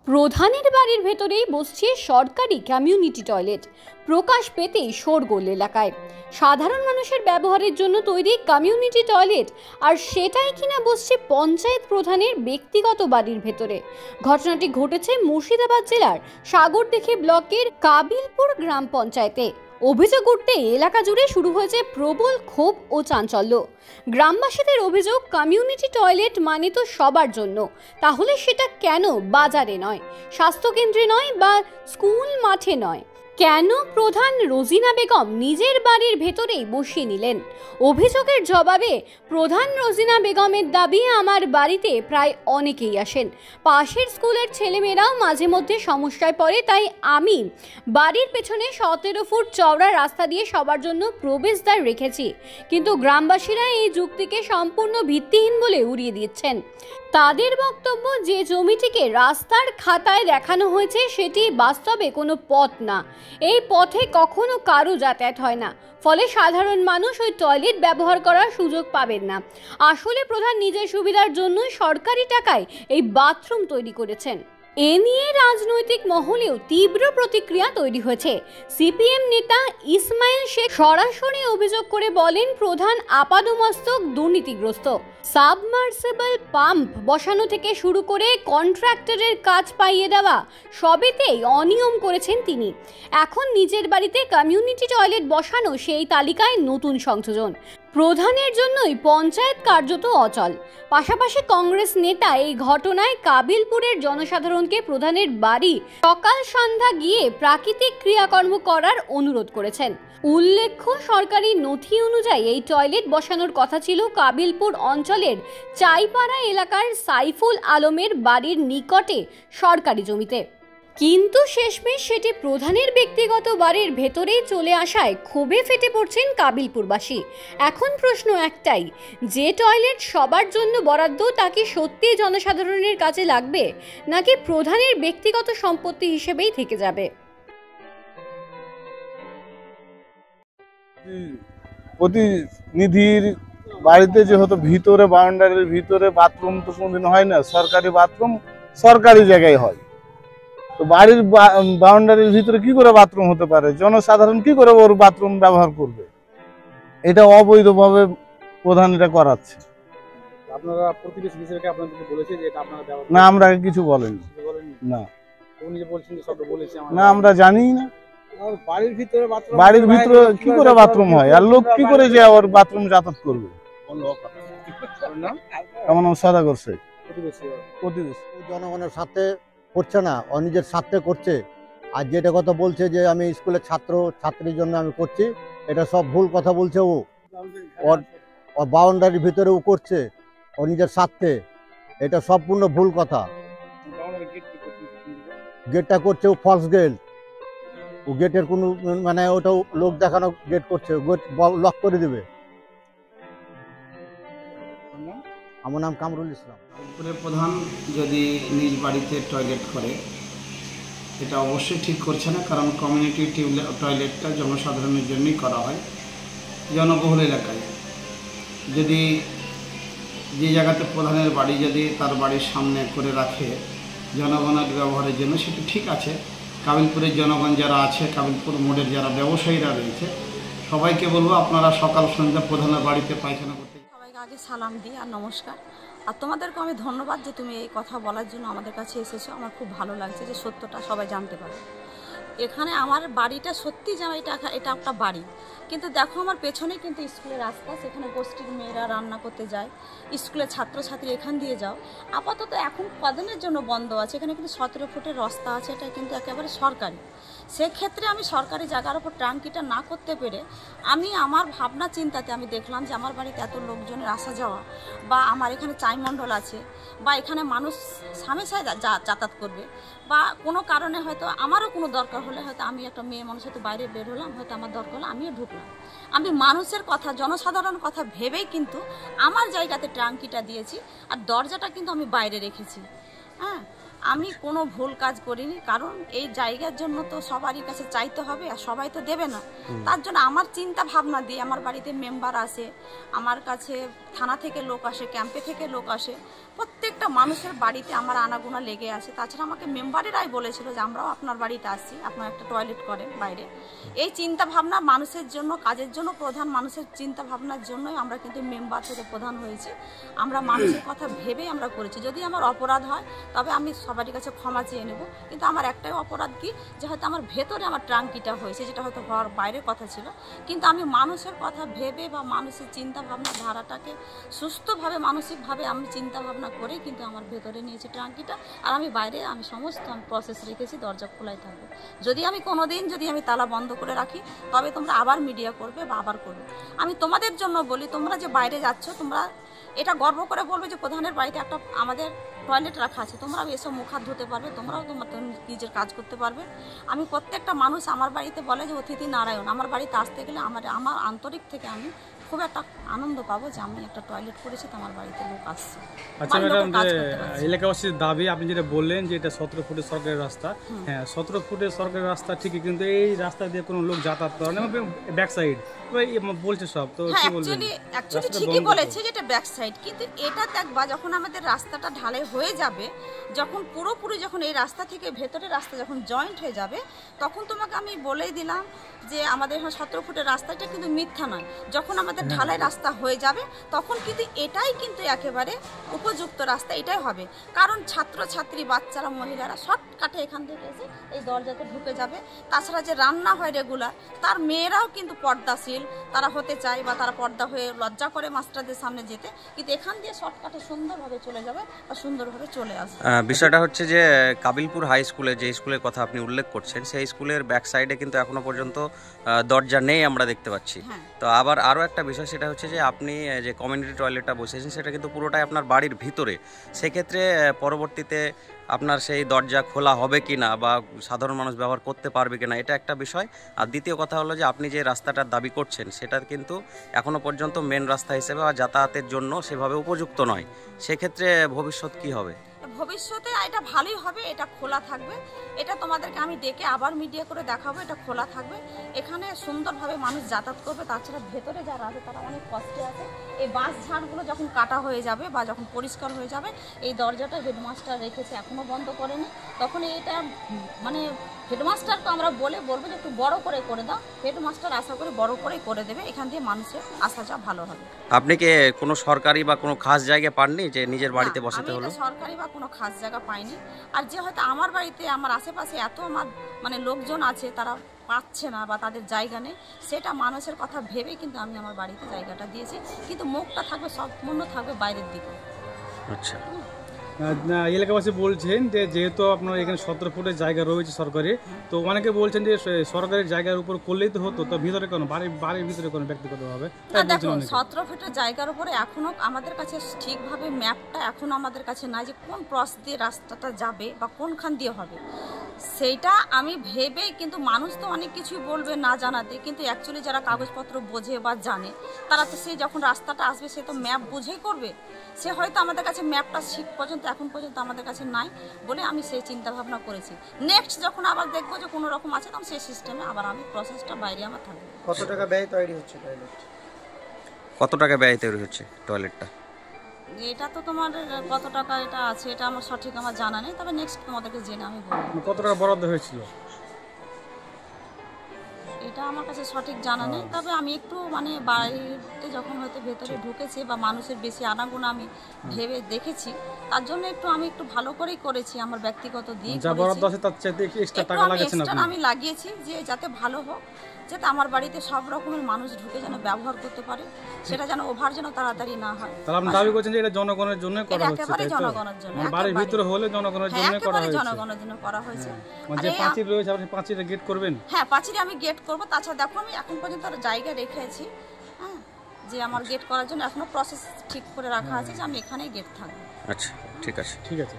প্রধানের বাড়ির ভেতরেই বসছে সরকারি কমিউনিটি টয়লেট। প্রকাশ পেতেই শোরগোল এলাকায়। সাধারণ মানুষের ব্যবহারের জন্য তৈরি কমিউনিটি টয়লেট, আর সেটাই কিনা বসছে পঞ্চায়েত প্রধানের ব্যক্তিগত বাড়ির ভেতরে। ঘটনাটি ঘটেছে মুর্শিদাবাদ জেলার সাগরদিঘি ব্লকের কাবিলপুর গ্রাম পঞ্চায়েতে। অভিযোগ উঠতে এলাকা জুড়ে শুরু হয়েছে প্রবল ক্ষোভ ও চাঞ্চল্য। গ্রামবাসীদের অভিযোগ, কমিউনিটি টয়লেট মানে তো সবার জন্য, তাহলে সেটা কেন বাজারে নয়, স্বাস্থ্যকেন্দ্রে নয় বা স্কুল মাঠে নয়? কেন প্রধান রোজিনা বেগম নিজের বাড়ির ভেতরেই বসিয়ে নিলেন? অভিযোগের জবাবে প্রধান রোজিনা বেগমের দাবি, আমার বাড়িতে প্রায় অনেকেই আসেন, পাশের স্কুলের ছেলেমেয়েরাও মাঝে মধ্যে সমস্যায় পড়ে, তাই আমি বাড়ির পেছনে 17 ফুট চওড়া রাস্তা দিয়ে সবার জন্য প্রবেশদ্বার রেখেছি। কিন্তু গ্রামবাসীরা এই যুক্তিকে সম্পূর্ণ ভিত্তিহীন বলে উড়িয়ে দিচ্ছেন। তাদের বক্তব্য, যে জমিটিকে রাস্তার খাতায় দেখানো হয়েছে সেটি বাস্তবে কোনো পথ না, এই পথে কখনো কারো যাতায়াত হয় না, ফলে সাধারণ মানুষ ওই টয়লেট ব্যবহার করার সুযোগ পাবেন না। আসলে প্রধান নিজের সুবিধার জন্য সরকারি টাকায় এই বাথরুম তৈরি করেছেন। এ নিয়ে রাজনৈতিক মহলেও তীব্র প্রতিক্রিয়া তৈরি হয়েছে। সিপিএম নেতা ইসমাইল শেখ সরাসরি অভিযোগ করে বলেন, প্রধান আপাদমস্তক দুর্নীতিগ্রস্ত। সাবমার্সিবল পাম্প বসানো থেকে শুরু করে কন্ট্রাক্টরের কাজ পাইয়ে দেওয়া সবেতেই অনিয়ম করেছেন তিনি। এখন নিজের বাড়িতে কমিউনিটি টয়লেট বসানো সেই তালিকায় নতুন সংযোজন। প্রধানের জন্যই পঞ্চায়েত কার্যত অচল। পাশাপাশি কংগ্রেস নেতা এই ঘটনায় কাবিলপুরের জনসাধারণকে প্রধানের বাড়ি সকাল সন্ধ্যা গিয়ে প্রাকৃতিক ক্রিয়াকর্ম করার অনুরোধ করেছেন। উল্লেখ্য, সরকারি নথি অনুযায়ী এই টয়লেট বসানোর কথা ছিল কাবিলপুর অঞ্চলের চাইপাড়া এলাকার সাইফুল আলমের বাড়ির নিকটে সরকারি জমিতে। কিন্তু শেষমেশ সেটি প্রধানের ব্যক্তিগত বাড়ির ভেতরেই চলে আসায় ক্ষোভে ফেটে পড়ছেন কাবিলপুরবাসী। এখন প্রশ্ন একটাই, যে টয়লেট সবার জন্য বরাদ্দ তা কি সত্যি জনসাধারণের কাছে লাগবে, নাকি প্রধানের ব্যক্তিগত সম্পত্তি হিসেবেই থেকে যাবে? প্রতিনিধির বাড়িতে যেহেতু ভিতরে বাউন্ডারির ভিতরে বাথরুম তো কোনদিন হয় না, সরকারি বাথরুম সরকারি জায়গায় হয়, তো বাড়ির বাউন্ডারির ভিতরে কি করে বাথরুম হতে পারে? জনসাধারণ কি করে ওর বাথরুম ব্যবহার করবে? এটা অবৈধভাবে প্রধান এটা করাচ্ছে। আপনারা প্রতিবেশী হিসেবে আপনাদেরকে বলেছে যে এটা আপনারা ব্যবহার না, আমরা কিছু বলেনি। না, উনি যে বলছেন যে সব বলেছে না, আমরা জানি না। বাড়ির ভিতরে বাথরুম, বাড়ির ভিতরে কি করে বাথরুম হয়? আর লোক কি করে যে ওর বাথরুম যাতায়াত করবে? কেমন সাদা করছে প্রতিবেশী জনগণের স্বার্থে করছে না, ও নিজের স্বার্থে করছে। আর যেটা কথা বলছে যে আমি স্কুলের ছাত্রীর জন্য আমি করছি, এটা সব ভুল কথা বলছে। ওর বাউন্ডারির ভিতরে ও করছে ও নিজের স্বার্থে, এটা সম্পূর্ণ ভুল কথা। গেটটা করছে ও ফলস গেট, ও গেটের কোনো মানে ওটা লোক দেখানো গেট করছে, গেট লক করে দেবে। আমার নাম কামরুল ইসলাম। প্রধান যদি নিজ বাড়িতে টয়লেট করে, এটা অবশ্যই ঠিক করছে না, কারণ কমিউনিটি টয়লেটটা জনসাধারণের জন্যই করা হয়। জনবহুল এলাকায় যদি যে জায়গাতে প্রধানের বাড়ি যদি তার বাড়ির সামনে করে রাখে জনগণের ব্যবহারের জন্য, সেটা ঠিক আছে। কাবিলপুরের জনগণ যারা আছে, কাবিলপুর মোড়ের যারা ব্যবসায়ীরা রয়েছে, সবাইকে বলবো আপনারা সকাল সন্ধ্যা প্রধানের বাড়িতে পায়খানা করতে। সবাইকে আগে সালাম দিই আর নমস্কার। আর তোমাদেরকে আমি ধন্যবাদ যে তুমি এই কথা বলার জন্য আমাদের কাছে এসেছো। আমার খুব ভালো লাগছে যে সত্যটা সবাই জানতে পারে। এখানে আমার বাড়িটা সত্যি যে এটা একটা বাড়ি, কিন্তু দেখো আমার পেছনে কিন্তু স্কুলের রাস্তা, সেখানে গোষ্ঠীর মেয়েরা রান্না করতে যায়, স্কুলের ছাত্রছাত্রী এখান দিয়ে যাও। আপাতত এখন কদিনের জন্য বন্ধ আছে, এখানে কিন্তু 17 ফুটের রাস্তা আছে, এটা কিন্তু একেবারে সরকারি। সেক্ষেত্রে আমি সরকারি জায়গার ওপর ট্যাঙ্কিটা না করতে পেরে আমি আমার ভাবনা চিন্তাতে আমি দেখলাম যে আমার বাড়িতে এত লোকজনের আসা যাওয়া, বা আমার এখানে চাইমণ্ডল আছে, বা এখানে মানুষ হামেশাই যাতায়াত করবে, বা কোনো কারণে হয়তো আমারও কোনো দরকার হলে হয়তো আমি একটা মেয়ে মানুষ হয়তো বাইরে বের হলাম, হয়তো আমার দরকার হলে আমিও ঢুকলাম। আমি মানুষের কথা, জনসাধারণ কথা ভেবেই কিন্তু আমার জায়গাতে ট্যাঙ্কিটা দিয়েছি, আর দরজাটা কিন্তু আমি বাইরে রেখেছি। হ্যাঁ, আমি কোনো ভুল কাজ করিনি, কারণ এই জায়গার জন্য তো সবারই কাছে চাইতে হবে, আর সবাই তো দেবে না। তার জন্য আমার চিন্তা ভাবনা দিয়ে আমার বাড়িতে মেম্বার আসে, আমার কাছে থানা থেকে লোক আসে, ক্যাম্পে থেকে লোক আসে, প্রত্যেক প্রত্যেকটা মানুষের বাড়িতে আমার আনাগোনা লেগে আছে। তাছাড়া আমাকে মেম্বারেরাই বলেছিল যে আমরাও আপনার বাড়িতে আসছি, আপনার একটা টয়লেট করেন বাইরে। এই চিন্তা ভাবনা মানুষের জন্য, কাজের জন্য প্রধান মানুষের চিন্তা ভাবনার জন্যই আমরা কিন্তু মেম্বার থেকে প্রধান হয়েছি। আমরা মানুষের কথা ভেবেই আমরা করেছি। যদি আমার অপরাধ হয় তবে আমি সবারই কাছে ক্ষমা চেয়ে নেব, কিন্তু আমার একটাই অপরাধ কি, যে হয়তো আমার ভেতরে আমার ট্রাঙ্কিটা হয়েছে, যেটা হয়তো হওয়ার বাইরের কথা ছিল। কিন্তু আমি মানুষের কথা ভেবে বা মানুষের চিন্তা ভাবনা ধারাটাকে সুস্থভাবে মানসিকভাবে আমি চিন্তা ভাবনা করে কিন্তু আমার ভেতরে নিয়েছি ট্রাঙ্কিটা। আর আমি বাইরে আমি সমস্ত আমি প্রসেস রেখেছি, দরজা খোলাই থাকবে। যদি আমি কোনোদিন যদি আমি তালা বন্ধ করে রাখি তবে তোমরা আবার মিডিয়া করবে বা আবার করবে। আমি তোমাদের জন্য বলি, তোমরা যে বাইরে যাচ্ছ তোমরা এটা গর্ব করে বলবে যে প্রধানের বাড়িতে একটা আমাদের টয়লেট রাখা আছে, তোমরাও এসব মুখ হাত ধুতে পারবে, তোমরাও তোমার নিজের কাজ করতে পারবে। আমি প্রত্যেকটা মানুষ আমার বাড়িতে বলে যে অতিথি নারায়ণ, আমার বাড়িতে আসতে গেলে আমার আন্তরিক থেকে আমি খুব একটা আনন্দ পাবো যে আমি একটা টয়লেট করেছি, তো আমার বাড়িতে লোক আসছে। আচ্ছা ম্যাডাম, এলাকাবাসীর দাবি আপনি যেটা বললেন যে এটা 17 ফুটের সরকারি রাস্তা, হ্যাঁ 17 ফুটের সরকারি রাস্তা ঠিকই, কিন্তু এই রাস্তা দিয়ে কোনো লোক যাতায়াত করে না, ব্যাক সাইড বলছে সব, তো কি বলবেন? অ্যাকচুয়ালি ঠিকই বলেছে যে এটা ব্যাক সাইড, কিন্তু এটা দেখবা যখন আমাদের রাস্তাটা ঢালাই হয়ে যাবে, যখন পুরোপুরি যখন এই রাস্তা থেকে ভেতরের রাস্তা যখন জয়েন্ট হয়ে যাবে, তখন তোমাকে আমি বলেই দিলাম যে আমাদের 17 ফুটের রাস্তাটা কিন্তু মিথ্যা নয়। যখন আমাদের ঢালাই রাস্তা হয়ে যাবে তখন কিন্তু এটাই কিন্তু একেবারে উপযুক্ত রাস্তা এটাই হবে। কারণ ছাত্রছাত্রী, বাচ্চারা, মহিলারা শর্টকাটে এখান থেকে এসে এই দরজাতে ঢুকে যাবে। তাছাড়া যে রান্না হয় রেগুলার, তার মেয়েরাও কিন্তু পর্দাশীল, তারা হতে চায় বা তারা পর্দা হয়ে লজ্জা করে মাস্টারদের সামনে যেতে, কিন্তু এখান দিয়ে শর্টকাটে সুন্দরভাবে চলে যাবে বা সুন্দরভাবে চলে আসবে। বিষয়টা হচ্ছে যে কাবিলপুর হাই স্কুলে যে স্কুলের কথা আপনি উল্লেখ করছেন, সেই স্কুলের ব্যাক সাইডে কিন্তু এখনো পর্যন্ত দরজা নেই আমরা দেখতে পাচ্ছি। তো আবার আরও একটা বিষয়, সেটা হচ্ছে যে আপনি যে কমিউনিটি টয়লেটটা বসেছেন সেটা কিন্তু পুরোটাই আপনার বাড়ির ভিতরে। সেক্ষেত্রে পরবর্তীতে আপনার সেই দরজা খোলা হবে কি না বা সাধারণ মানুষ ব্যবহার করতে পারবে কি না, এটা একটা বিষয়। আর দ্বিতীয় কথা হলো যে আপনি যে রাস্তাটার দাবি করছেন সেটা কিন্তু এখনও পর্যন্ত মেন রাস্তা হিসেবে বা যাতায়াতের জন্য সেভাবে উপযুক্ত নয়। সেক্ষেত্রে ভবিষ্যৎ কি হবে? ভবিষ্যতে এটা ভালোই হবে, এটা খোলা থাকবে। এটা তোমাদেরকে আমি ডেকে আবার মিডিয়া করে দেখাবো, এটা খোলা থাকবে। এখানে সুন্দরভাবে মানুষ যাতায়াত করবে। তাছাড়া ভেতরে যারা আছে তারা অনেক কষ্টে আছে। এই বাঁশ ঝাড়গুলো যখন কাটা হয়ে যাবে বা যখন পরিষ্কার হয়ে যাবে, এই দরজাটা হেডমাস্টার রেখেছে, এখনও বন্ধ করেনি। তখন এটা মানে হেডমাস্টারকে আমরা বলবো যে একটু বড় করে দাও। হেডমাস্টার আশা করি বড় করেই করে দেবে, এখান দিয়ে মানুষের আসা যাওয়া ভালো হবে। আপনি কি কোনো সরকারি বা কোনো খাস জায়গা পাননি যে নিজের বাড়িতে বসাতে হলো? সরকারি বা কোনো খাস জায়গা পাইনি। আর যে হয়তো আমার বাড়িতে আমার আশেপাশে এত আমার মানে লোকজন আছে, তারা পাচ্ছে না বা তাদের জায়গা নেই, সেটা মানুষের কথা ভেবেই কিন্তু আমি আমার বাড়িতে জায়গাটা দিয়েছি, কিন্তু মুখটা থাকবে সম্পূর্ণ থাকবে বাইরের দিকে। আচ্ছা, এলাকাবাসী বলছেন যে যেহেতু আপনার এখানে 17 ফুটের জায়গা রয়েছে সরকারি, তো অনেকে বলছেন যে সরকারি জায়গার উপর করলেই তো হতো, তো ভিতরে কোনো বাড়ির ভিতরে কোনো ব্যক্তিগতভাবে? দেখো 17 ফুটের জায়গার উপরে এখনো আমাদের কাছে ঠিকভাবে ম্যাপটা এখনো আমাদের কাছে নাই যে কোন ক্রস দিয়ে রাস্তাটা যাবে বা কোনখান দিয়ে হবে, সেইটা আমি ভেবেই, কিন্তু মানুষ তো অনেক কিছুই বলবে না জানাতে, কিন্তু অ্যাকচুয়ালি যারা কাগজপত্র বোঝে বা জানে তারা তো সেই যখন রাস্তাটা আসবে সে তো ম্যাপ বুঝেই করবে। সে হয়তো আমাদের কাছে ম্যাপটা এখন পর্যন্ত আমাদের কাছে নাই বলে আমি সেই চিন্তা ভাবনা করেছি। নেক্সট যখন আবার দেখবো যে কোনো রকম আছে, তখন সেই সিস্টেমে আবার আমি প্রসেসটা বাইরে আমার থাকবে। কত টাকা ব্যয় তৈরি হচ্ছে টয়লেট? কত টাকা ব্যয় তৈরি হচ্ছে টয়লেটটা? এটা তো তোমার কত টাকা এটা আছে এটা আমার সঠিক আমার জানা নেই, তবে নেক্সট তোমাদেরকে জেনে আমি বলবো। কত টাকা বরাদ্দ হয়েছিল এটা আমার কাছে সঠিক জানা নেই, তবে আমি একটু মানে বাড়িতে যখন হয়তো ভেতরে ঢুকেছি বা মানুষের বেশি আনাগোনা আমি ভেবে দেখেছি, তার জন্য আমি একটু ভালো করেই করেছি আমার ব্যক্তিগত দিক। যা বরাদ্দ আছে তার চাইতে এক্সট্রা টাকা লাগিয়েছেন আপনি? আমি লাগিয়েছি যে যাতে ভালো হোক, যাতে আমার বাড়িতে সব রকমের মানুষ ঢুকে যেন ব্যবহার করতে পারে, সেটা যেন ওভার যেন তাড়াতাড়ি না হয়। তাহলে আপনি দাবি করছেন যে এটা জনগণের জন্য করা হচ্ছে? একেবারে জনগণের জন্য, বাড়ির ভিতরে হলে জনগণের জন্য করা হয়েছে। জনগণের জন্য করা হয়েছে। মানে যে পাঁচিল রয়েছে আপনি পাঁচিলে গেট করবেন? হ্যাঁ, পাঁচিলে আমি গেট করব। তাছাড়া দেখো আমি এখন পর্যন্ত জায়গা রেখেছি, হ্যাঁ, যে আমার গেট করার জন্য এখনো প্রসেস ঠিক করে রাখা আছে যে আমি এখানেই গেট থাকবো। আচ্ছা, ঠিক আছে। ঠিক আছে।